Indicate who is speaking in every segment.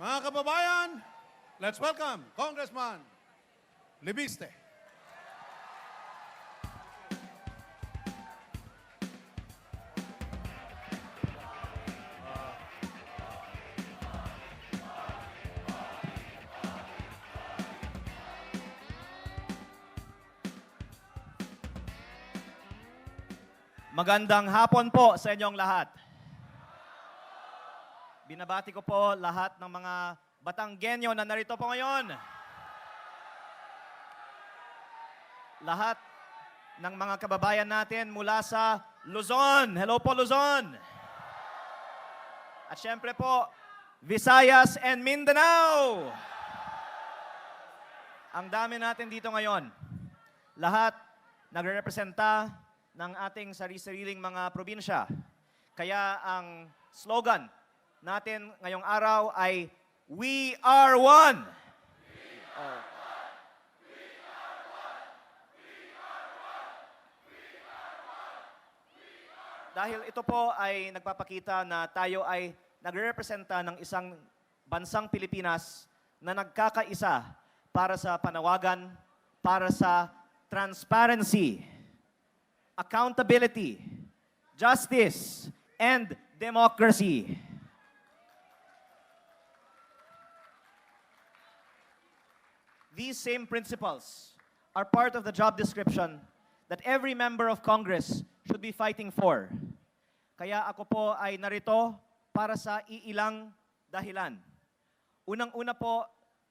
Speaker 1: Mga kababayan, let's welcome Congressman Libiste.
Speaker 2: Magandang hapon po sa inyong lahat. Binabati ko po lahat ng mga Batanggenyo na narito po ngayon. Lahat ng mga kababayan natin mula sa Luzon. Hello po, Luzon! At syempre po, Visayas and Mindanao. Ang dami natin dito ngayon. Lahat nagre-representa ng ating sarili-sariling mga probinsya. Kaya ang slogan natin ngayong araw ay We Are One! Dahil ito po ay nagpapakita na tayo ay nagre-representa ng isang bansang Pilipinas na nagkakaisa para sa panawagan, para sa transparency, accountability, justice, and democracy. These same principles are part of the job description that every member of Congress should be fighting for. Kaya ako po ay narito para sa iilang dahilan. Unang-una po,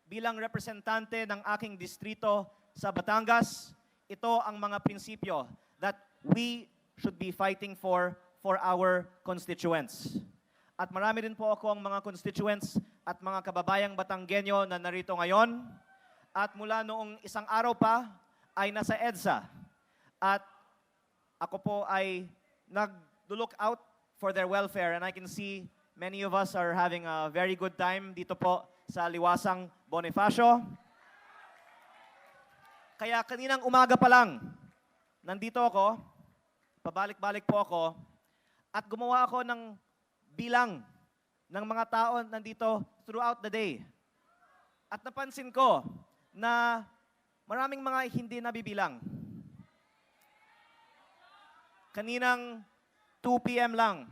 Speaker 2: bilang representante ng aking distrito sa Batangas, ito ang mga prinsipyo that we should be fighting for our constituents. At marami din po ako ang mga constituents at mga kababayang Batanggenyo na narito ngayon. At mula noong isang araw pa ay nasa EDSA. At ako po ay nag-look out for their welfare, and I can see many of us are having a very good time dito po sa Liwasang Bonifacio. Kaya kaninang umaga pa lang, nandito ako, pabalik-balik po ako, at gumawa ako ng bilang ng mga tao nandito throughout the day. At napansin ko na maraming mga hindi nabibilang. Kaninang 2 p.m. lang,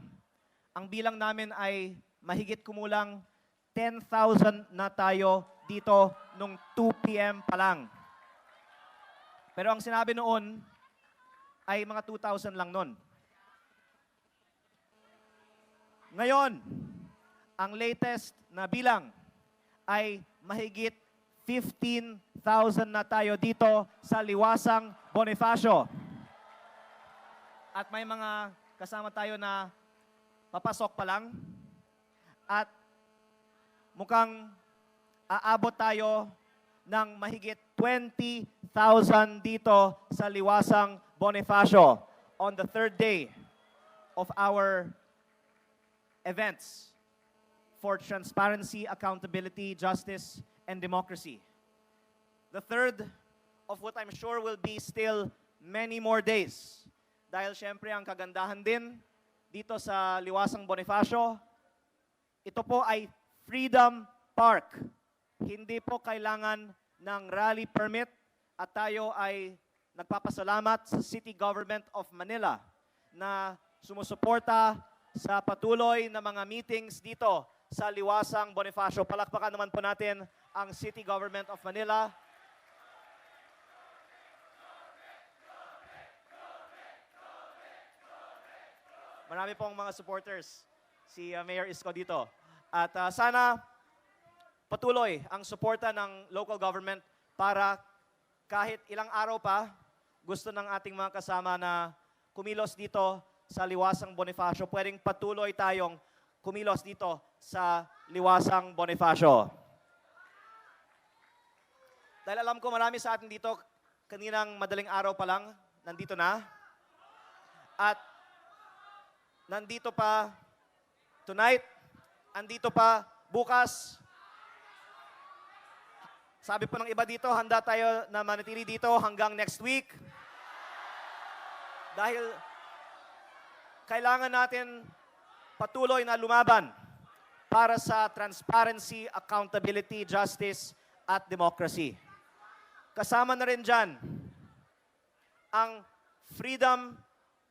Speaker 2: ang bilang namin ay mahigit kumulang 10,000 na tayo dito nung 2 p.m. pa lang. Pero ang sinabi noon ay mga 2,000 lang noon. Ngayon, ang latest na bilang ay mahigit 15,000 na tayo dito sa Liwasang Bonifacio. At may mga kasama tayo na papasok pa lang. At mukhang aabot tayo ng mahigit 20,000 dito sa Liwasang Bonifacio on the 3rd day of our events for transparency, accountability, justice, and democracy. The third of what I'm sure will be still many more days. Dahil syempre ang kagandahan din dito sa Liwasang Bonifacio, ito po ay Freedom Park. Hindi po kailangan ng rally permit at tayo ay nagpapasalamat sa City Government of Manila na sumusuporta sa patuloy na mga meetings dito sa Liwasang Bonifacio. Palakpakan naman po natin ang City Government of Manila. Marami pong mga supporters, si Mayor Isko dito. At sana patuloy ang suporta ng local government para kahit ilang araw pa, gusto ng ating mga kasama na kumilos dito sa Liwasang Bonifacio, pwedeng patuloy tayong kumilos dito sa Liwasang Bonifacio. Dahil alam ko marami sa atin dito, kaninang madaling araw pa lang, nandito na. At nandito pa tonight, andito pa bukas. Sabi po ng iba dito, handa tayo na manatili dito hanggang next week. Dahil kailangan natin patuloy na lumaban para sa transparency, accountability, justice, at democracy. Kasama na rin dyan ang freedom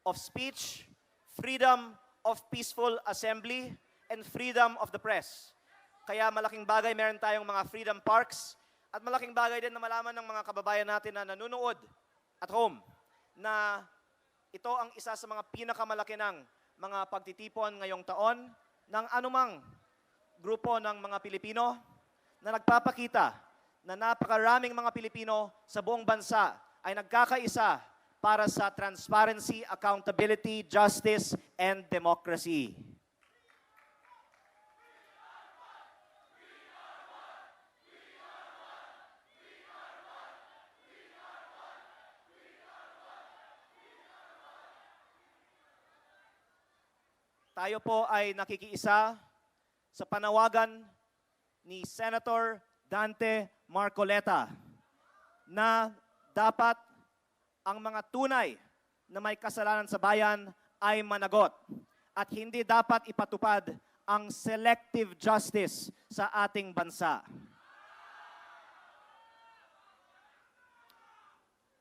Speaker 2: of speech, freedom of peaceful assembly, and freedom of the press. Kaya malaking bagay meron tayong mga freedom parks at malaking bagay din na malaman ng mga kababayan natin na nanonood at home na ito ang isa sa mga pinakamalaki ng mga pagtitipon ngayong taon ng anumang grupo ng mga Pilipino na nagpapakita na napakaraming mga Pilipino sa buong bansa ay nagkakaisa para sa transparency, accountability, justice, and democracy. Tayo po ay nakikiisa sa panawagan ni Senator Dante Marcoleta na dapat ang mga tunay na may kasalanan sa bayan ay managot at hindi dapat ipatupad ang selective justice sa ating bansa.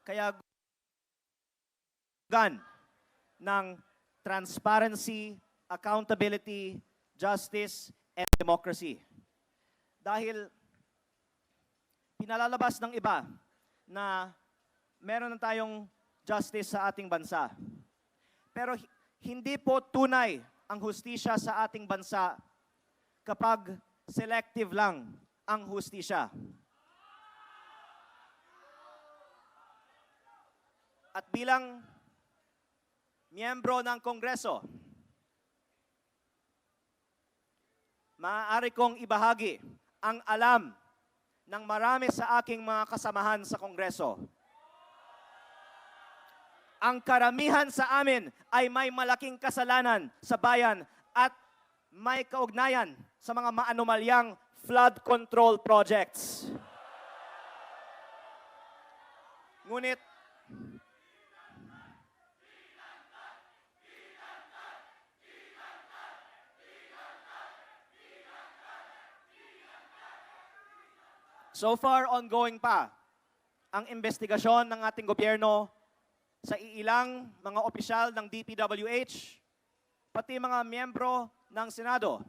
Speaker 2: Kaya ng transparency, accountability, justice, and democracy. Dahil pinalalabas ng iba na meron na tayong justice sa ating bansa. Pero hindi po tunay ang hustisya sa ating bansa kapag selective lang ang hustisya. At bilang miyembro ng Kongreso, maaari kong ibahagi ang alam ng marami sa aking mga kasamahan sa Kongreso. Ang karamihan sa amin ay may malaking kasalanan sa bayan at may kaugnayan sa mga maanomalyang flood control projects. Ngunit, so far, ongoing pa ang investigasyon ng ating gobyerno sa iilang mga opisyal ng DPWH, pati mga miyembro ng Senado.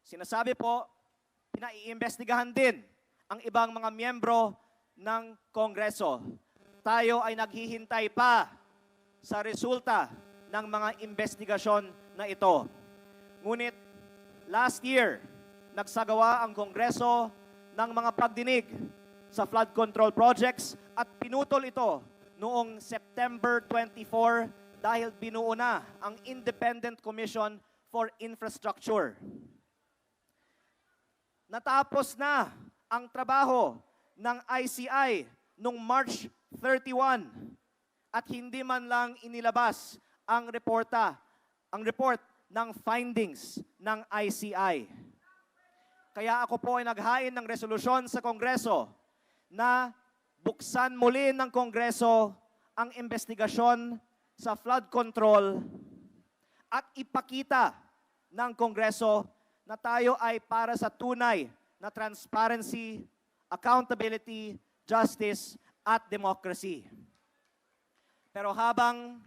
Speaker 2: Sinasabi po, pinaiimbestigahan din ang ibang mga miyembro ng Kongreso. Tayo ay naghihintay pa sa resulta ng mga investigasyon na ito. Ngunit, last year, nagsagawa ang Kongreso ng mga pagdinig sa flood control projects at pinutol ito noong September 24 dahil binuo na ang Independent Commission for Infrastructure. Natapos na ang trabaho ng ICI noong March 31 at hindi man lang inilabas ang report ng findings ng ICI. Kaya ako po ay naghain ng resolusyon sa Kongreso na buksan muli ng Kongreso ang investigasyon sa flood control at ipakita ng Kongreso na tayo ay para sa tunay na transparency, accountability, justice, at democracy. Pero habang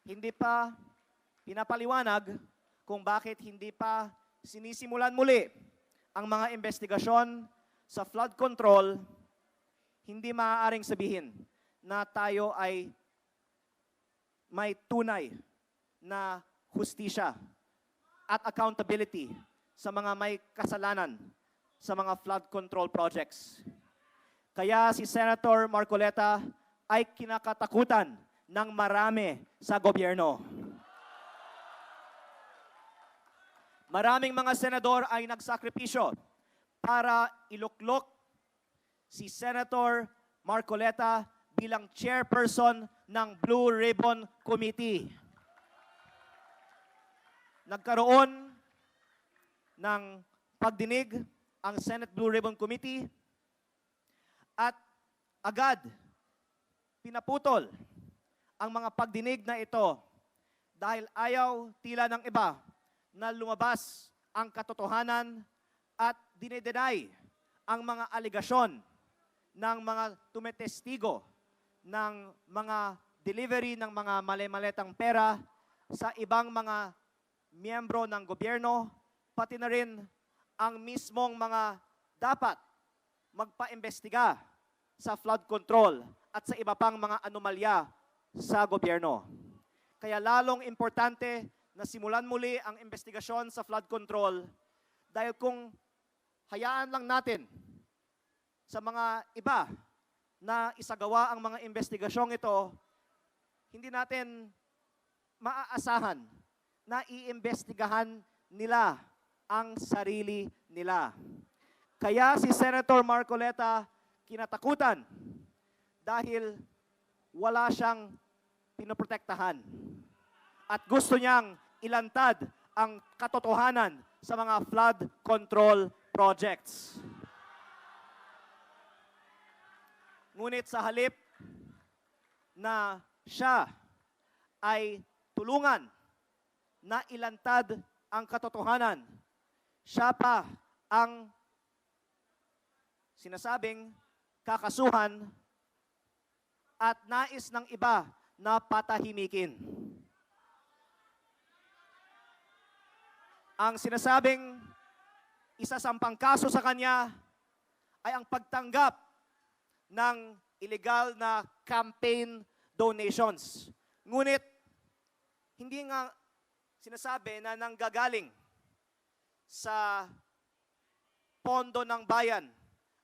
Speaker 2: hindi pa pinapaliwanag kung bakit hindi pa sinisimulan muli ang mga investigasyon sa flood control, hindi maaaring sabihin na tayo ay may tunay na hustisya at accountability sa mga may kasalanan sa mga flood control projects. Kaya si Senator Marcoleta ay kinakatakutan ng marami sa gobyerno. Maraming mga senador ay nagsakripisyo para iluklok si Senator Marcoleta bilang chairperson ng Blue Ribbon Committee. Nagkaroon ng pagdinig ang Senate Blue Ribbon Committee at agad pinaputol ang mga pagdinig na ito dahil ayaw tila ng iba na lumabas ang katotohanan at dinedenay ang mga aligasyon ng mga tumetestigo ng mga delivery ng mga mali-maletang pera sa ibang mga miyembro ng gobyerno, pati na rin ang mismong mga dapat magpa-imbestiga sa flood control at sa iba pang mga anomalya sa gobyerno. Kaya lalong importante na simulan muli ang investigasyon sa flood control dahil kung hayaan lang natin sa mga iba na isagawa ang mga investigasyong ito, hindi natin maaasahan na iimbestigahan nila ang sarili nila. Kaya si Senator Marcoleta kinatakutan dahil wala siyang pinoprotektahan. At gusto niyang ilantad ang katotohanan sa mga flood control projects. Ngunit sa halip na siya ay tulungan na ilantad ang katotohanan, siya pa ang sinasabing kakasuhan at nais ng iba na patahimikin. Ang sinasabing isasampang kaso sa kanya ay ang pagtanggap ng illegal na campaign donations. Ngunit, hindi nga sinasabi na nanggagaling sa pondo ng bayan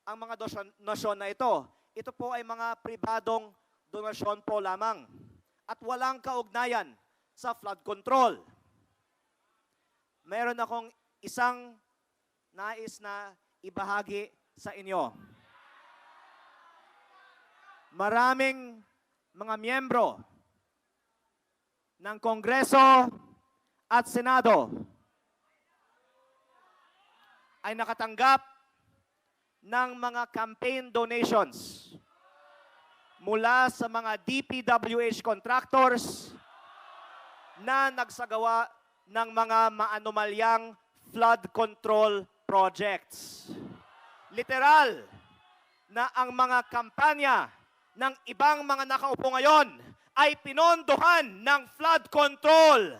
Speaker 2: ang mga donasyon na ito. Ito po ay mga pribadong donasyon po lamang at walang kaugnayan sa flood control. Meron akong isang nais na ibahagi sa inyo. Maraming mga miyembro ng Kongreso at Senado ay nakatanggap ng mga campaign donations mula sa mga DPWH contractors na nagsagawa ng mga maanomalyang flood control projects. Literal na ang mga kampanya ng ibang mga nakaupo ngayon ay pinondohan ng flood control.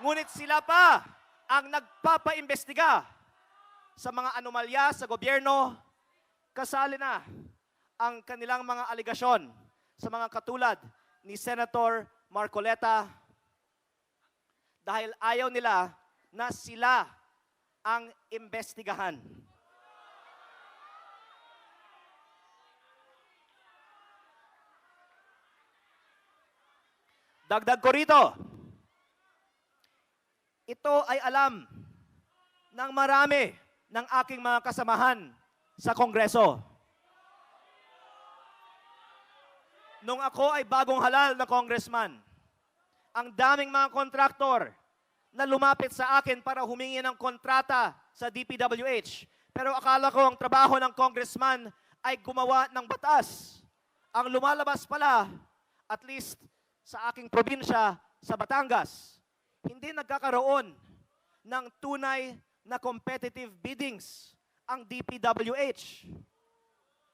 Speaker 2: Ngunit sila pa ang nagpapaimbestiga sa mga anomalya sa gobyerno, kasali na ang kanilang mga aligasyon sa mga katulad ni Senator Marcoleta dahil ayaw nila na sila ang imbestigahan. Dagdag ko rito, ito ay alam ng marami ng aking mga kasamahan sa Kongreso. Nung ako ay bagong halal na congressman, ang daming mga kontraktor na lumapit sa akin para humingi ng kontrata sa DPWH. Pero akala ko ang trabaho ng congressman ay gumawa ng batas. Ang lumalabas pala, at least sa aking probinsya, sa Batangas, hindi nagkakaroon ng tunay na competitive biddings ang DPWH.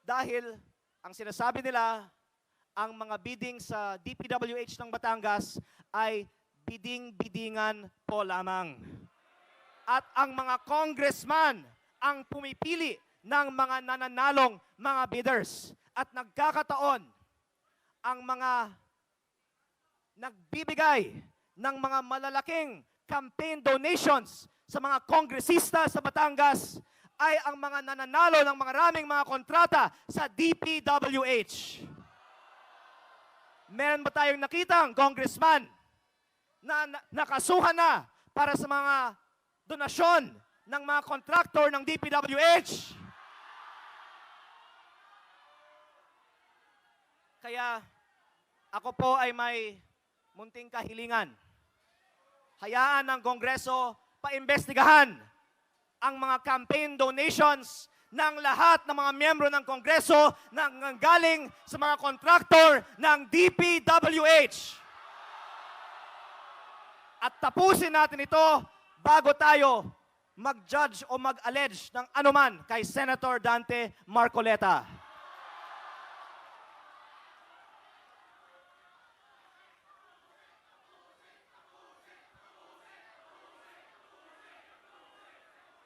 Speaker 2: Dahil ang sinasabi nila, ang mga bidding sa DPWH ng Batangas ay bidding-biddingan po lamang. At ang mga congressman ang pumipili ng mga nananalong mga bidders. At nagkakataon, ang mga nagbibigay ng mga malalaking campaign donations sa mga kongresista sa Batangas ay ang mga nananalo ng maraming mga kontrata sa DPWH. Meron ba tayong nakitang congressman na nakasuhan na para sa mga donasyon ng mga kontraktor ng DPWH? Kaya ako po ay may munting kahilingan. Hayaan ng Kongreso paimbestigahan ang mga campaign donations ng lahat ng mga miyembro ng Kongreso na galing sa mga kontraktor ng DPWH. At tapusin natin ito bago tayo mag-judge o mag-allege ng anuman kay Senator Dante Marcoleta.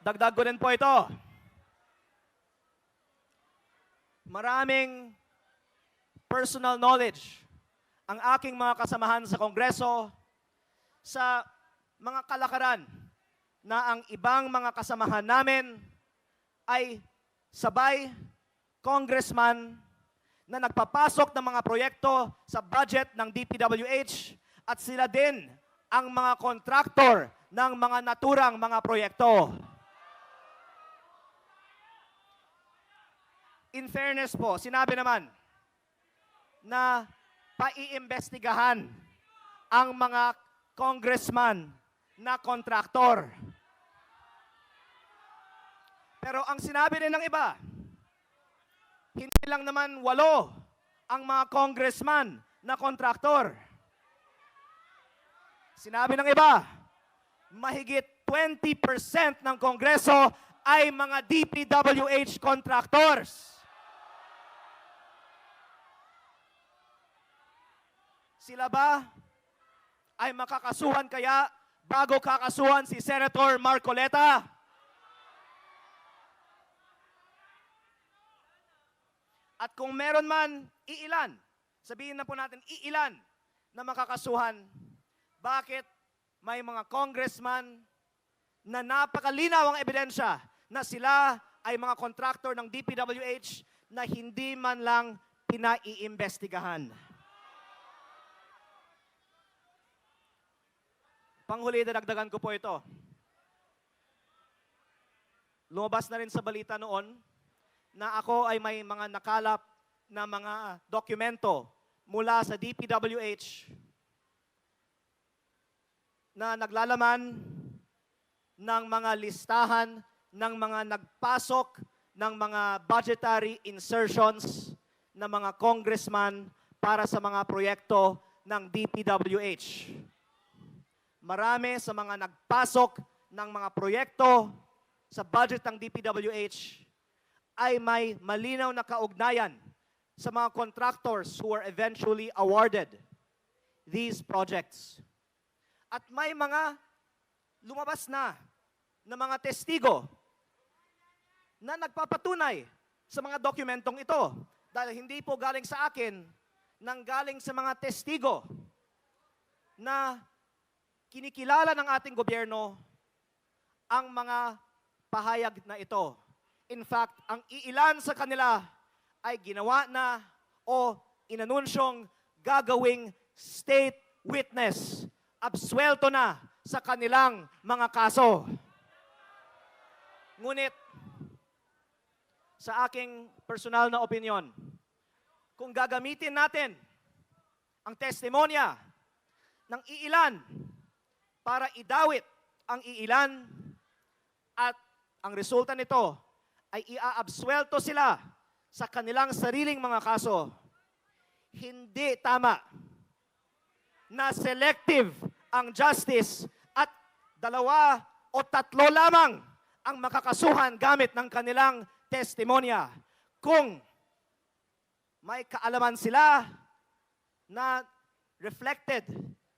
Speaker 2: Dagdag ko din po ito. Maraming personal knowledge ang aking mga kasamahan sa Kongreso sa mga kalakaran na ang ibang mga kasamahan namin ay sabay congressman na nagpapasok ng mga proyekto sa budget ng DPWH at sila din ang mga kontraktor ng mga naturang mga proyekto. In fairness po, sinabi naman na paiimbestigahan ang mga congressman na kontraktor. Pero ang sinabi rin ng iba, hindi lang naman 8 ang mga congressman na kontraktor. Sinabi ng iba, mahigit 20% ng Kongreso ay mga DPWH contractors. Sila ba ay makakasuhan kaya bago kakasuhan si Senator Marcoleta? At kung meron man, iilan, sabihin na po natin, iilan na makakasuhan, bakit may mga congressman na napakalinaw ang ebidensya na sila ay mga contractor ng DPWH na hindi man lang pinaiimbestigahan? Panghuli, dadagdagan ko po ito. Lumabas na rin sa balita noon na ako ay may mga nakalap na mga dokumento mula sa DPWH na naglalaman ng mga listahan ng mga nagpasok ng mga budgetary insertions ng mga congressman para sa mga proyekto ng DPWH. Marami sa mga nagpasok ng mga proyekto sa budget ng DPWH ay may malinaw na kaugnayan sa mga contractors who were eventually awarded these projects. At may mga lumabas na mga testigo na nagpapatunay sa mga dokumentong ito. Dahil hindi po galing sa akin, nang galing sa mga testigo na kinikilala ng ating gobyerno ang mga pahayag na ito. In fact, ang iilan sa kanila ay ginawa na o inanunsyong gagawing state witness. Absuelto na sa kanilang mga kaso. Ngunit, sa aking personal na opinion, kung gagamitin natin ang testimonya ng iilan para idawit ang iilan at ang resulta nito ay iaabsuelto sila sa kanilang sariling mga kaso, hindi tama na selective ang justice at 2 o 3 lamang ang makakasuhan gamit ng kanilang testimonya. Kung may kaalaman sila na reflected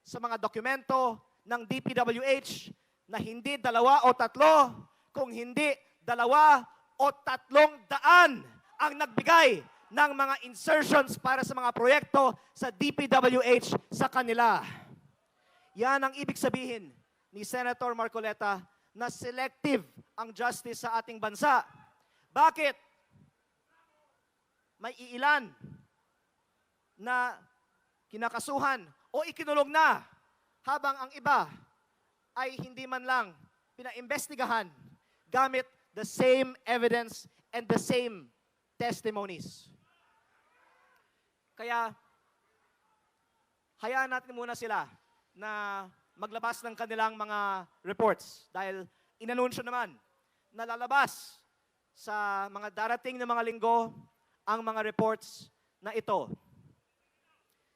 Speaker 2: sa mga dokumento ng DPWH na hindi 2 o 3, kung hindi 2 o 300 ang nagbigay ng mga insertions para sa mga proyekto sa DPWH sa kanila. Yan ang ibig sabihin ni Senator Marcoleta na selective ang justice sa ating bansa. Bakit? May iilan na kinakasuhan o ikinulong na habang ang iba ay hindi man lang pinaimbestigahan gamit the same evidence and the same testimonies. Kaya, hayaan natin muna sila na maglabas ng kanilang mga reports dahil inanunsyo naman na lalabas sa mga darating na mga linggo ang mga reports na ito.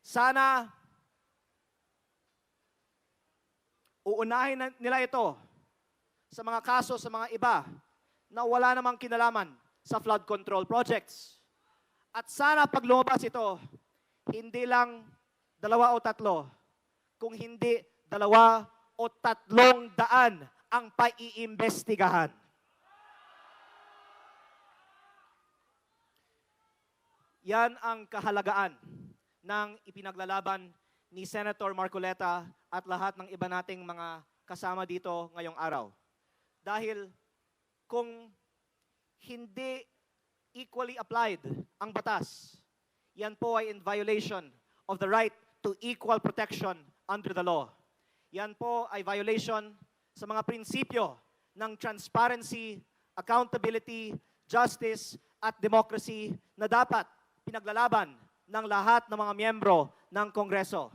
Speaker 2: Sana uunahin nila ito sa mga kaso sa mga iba na wala namang kinalaman sa flood control projects. At sana pag lumabas ito, hindi lang 2 o 3, kung hindi 2 o 300 ang paiimbestigahan. Yan ang kahalagaan ng ipinaglalaban ni Senator Marcoleta at lahat ng iba nating mga kasama dito ngayong araw. Dahil kung hindi equally applied ang batas, yan po ay in violation of the right to equal protection under the law. Yan po ay violation sa mga prinsipyo ng transparency, accountability, justice, at democracy na dapat pinaglalaban ng lahat ng mga miyembro ng Kongreso.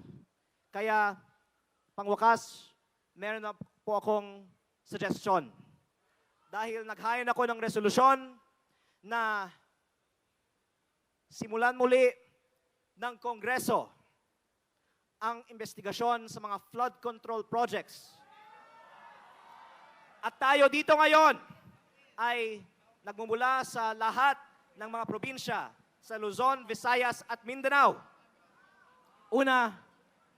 Speaker 2: Kaya, pangwakas, meron na po akong suggestion. Dahil naghain ako ng resolusyon na simulan muli ng Kongreso ang investigasyon sa mga flood control projects. At tayo dito ngayon ay nagmumula sa lahat ng mga probinsya sa Luzon, Visayas at Mindanao. Una,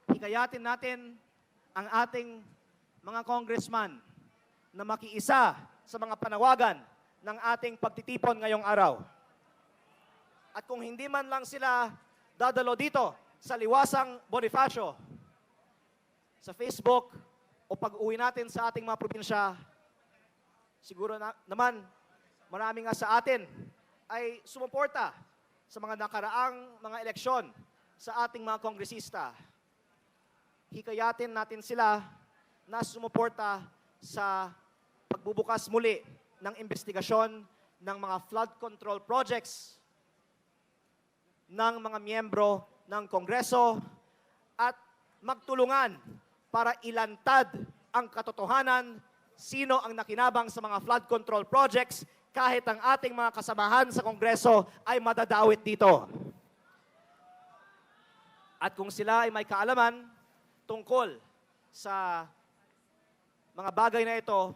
Speaker 2: hikayatin natin ang ating mga congressman na makiisa sa mga panawagan ng ating pagtitipon ngayong araw. At kung hindi man lang sila dadalo dito sa Liwasang Bonifacio, sa Facebook, o pag-uwi natin sa ating mga probinsya, siguro naman marami nga sa atin ay sumuporta sa mga nakaraang mga eleksyon sa ating mga kongresista. Hikayatin natin sila na sumuporta sa pagbubukas muli ng investigasyon ng mga flood control projects ng mga miyembro ng Kongreso at magtulungan para ilantad ang katotohanan sino ang nakinabang sa mga flood control projects kahit ang ating mga kasamahan sa Kongreso ay madadawit dito. At kung sila ay may kaalaman tungkol sa mga bagay na ito,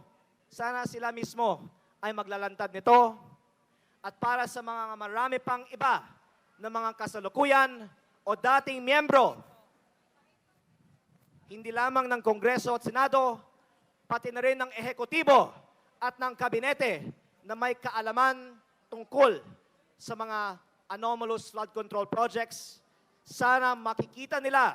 Speaker 2: sana sila mismo ay maglalantad nito. At para sa mga marami pang iba na mga kasalukuyan o dating miyembro, hindi lamang ng Kongreso at Senado, pati na rin ng ehekutibo at ng kabinete na may kaalaman tungkol sa mga anomalous flood control projects, sana makikita nila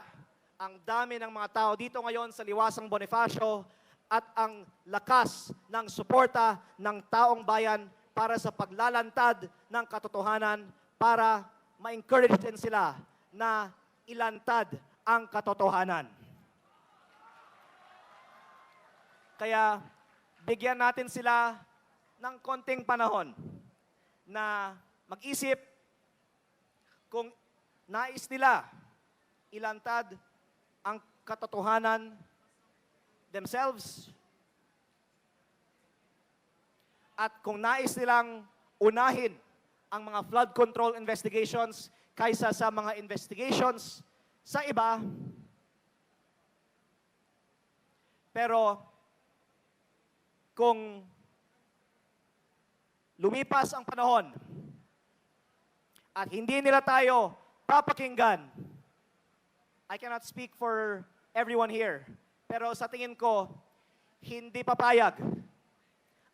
Speaker 2: ang dami ng mga tao dito ngayon sa Liwasang Bonifacio at ang lakas ng suporta ng taong bayan para sa paglalantad ng katotohanan para ma-encourage din sila na ilantad ang katotohanan. Kaya bigyan natin sila ng konting panahon na mag-isip kung nais nila ilantad ang katotohanan themselves at kung nais nilang unahin ang mga flood control investigations kaysa sa mga investigations sa iba. Pero kung lumipas ang panahon at hindi nila tayo papakinggan, I cannot speak for everyone here, pero sa tingin ko, hindi papayag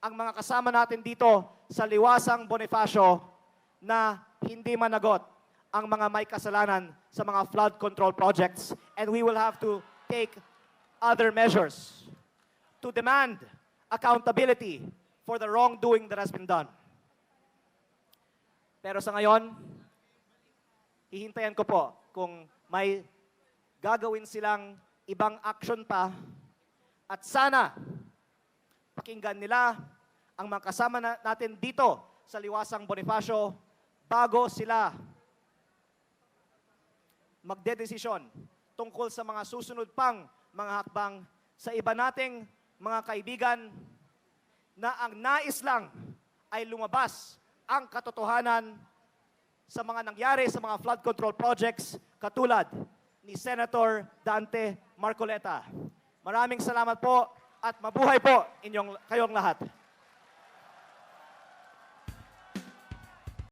Speaker 2: ang mga kasama natin dito sa Liwasang Bonifacio na hindi managot ang mga may kasalanan sa mga flood control projects, and we will have to take other measures to demand accountability for the wrongdoing that has been done. Pero sa ngayon, hihintayan ko po kung may gagawin silang ibang action pa at sana pakinggan nila ang mga kasama natin dito sa Liwasang Bonifacio bago sila magdedesisyon tungkol sa mga susunod pang mga hakbang sa iba nating mga kaibigan na ang nais lang ay lumabas ang katotohanan sa mga nangyari sa mga flood control projects katulad ni Senator Dante Marcoleta.
Speaker 3: Maraming salamat po at mabuhay po kayong lahat.